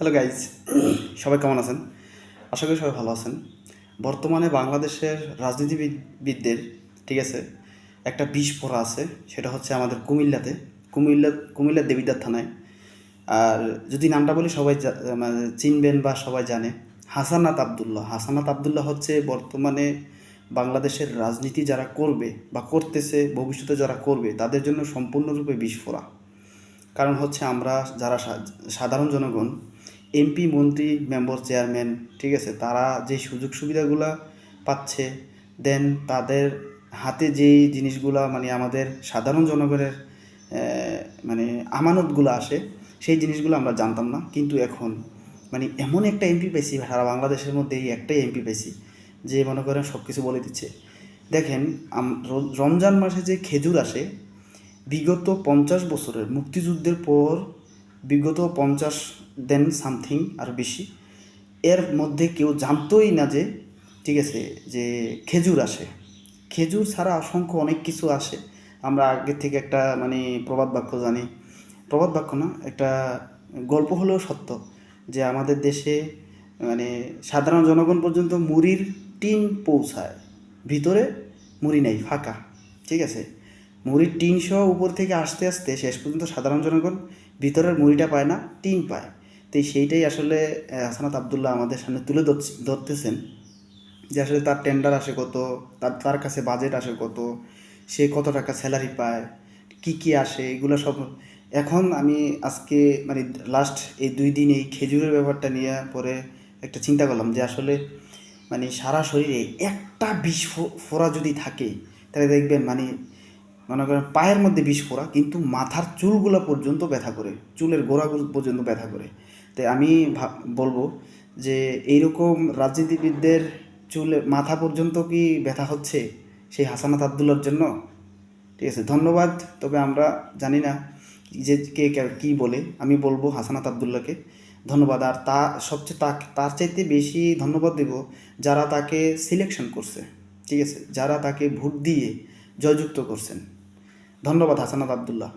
Hello guys, সবাই কেমন আছেন? আশা করি সবাই ভালো আছেন। বর্তমানে বাংলাদেশের রাজনীতিবিদদের, ঠিক আছে, একটা বিষ পড়া আছে। সেটা হচ্ছে আমাদের কুমিল্লাতে, কুমিল্লার দেবিদ্বার থানায়। আর যদি নামটা বলি সবাই মানে চিনবেন বা সবাই জানে। হাসানাত আবদুল্লাহ হচ্ছে বর্তমানে বাংলাদেশের রাজনীতি যারা করবে বা করতেছে, ভবিষ্যতে যারা করবে তাদের জন্য সম্পূর্ণরূপে বিস্ফোরা। কারণ হচ্ছে আমরা যারা সাধারণ জনগণ, এমপি, মন্ত্রী, মেম্বার, চেয়ারম্যান, ঠিক আছে, তারা যে সুযোগ সুবিধাগুলা পাচ্ছে, দেন তাদের হাতে যেই জিনিসগুলা মানে আমাদের সাধারণ জনগণের মানে আমানতগুলো আসে, সেই জিনিসগুলো আমরা জানতাম না। কিন্তু এখন মানে এমন একটা এমপি পেয়েছি, সারা বাংলাদেশের মধ্যে এই একটাই এমপি পেয়েছি যে মনে করেন সব কিছু বলে দিচ্ছে। দেখেন, রমজান মাসে যে খেজুর আসে, বিগত 50 বছরের মুক্তিযুদ্ধের পর, বিগত 50 দেন সামথিং আর বেশি, এর মধ্যে কেউ জানতোই না যে, ঠিক আছে, যে খেজুর আসে। খেজুর ছাড়া অসংখ্য অনেক কিছু আসে। আমরা আগে থেকে একটা মানে প্রবাদ বাক্য জানি, প্রবাদ বাক্য না, একটা গল্প হলেও সত্য, যে আমাদের দেশে মানে সাধারণ জনগণ পর্যন্ত মুড়ির টিন পৌঁছায়, ভিতরে মুড়ি নেই, ফাঁকা, ঠিক আছে। মুড়ির টিন সহ উপর থেকে আস্তে আস্তে শেষ পর্যন্ত সাধারণ জনগণ ভিতরের মুড়িটা পায় না, টিন পায়। তো সেইটাই আসলে হাসানাত আবদুল্লাহ আমাদের সামনে তুলে ধরতেছেন, যে আসলে তার টেন্ডার আসে কত, তার কাছে বাজেট আসে কত, সে কত টাকা স্যালারি পায়, কি কি আসে, এগুলো সব। এখন আমি আজকে মানে লাস্ট এই 2 দিন এই খেজুরের ব্যাপারটা নিয়ে পরে একটা চিন্তা করলাম যে আসলে মানে সারা শরীরে একটা বিষ ফোঁড়া যদি থাকে, তাহলে দেখবেন মানে মনে করেন পায়ের মধ্যে বিষ ফোঁড়া, কিন্তু মাথার চুলগুলো পর্যন্ত ব্যথা করে, চুলের গোড়াগুলো পর্যন্ত ব্যথা করে। তাই আমি বলবো যে এইরকম রাজনীতিবিদদের চুলে মাথা পর্যন্ত কি ব্যথা হচ্ছে সেই হাসানাত আবদুল্লার জন্য? ঠিক আছে, ধন্যবাদ। তবে আমরা জানি না যে কে কী বলে, আমি বলবো হাসানাত আবদুল্লাহকে ধন্যবাদ। আর সবচেয়ে তার চাইতে বেশি ধন্যবাদ দেব যারা তাকে সিলেকশন করছে, ঠিক আছে, যারা তাকে ভোট দিয়ে জয়যুক্ত করছেন। ধন্যবাদ হাসানাত আবদুল্লাহ।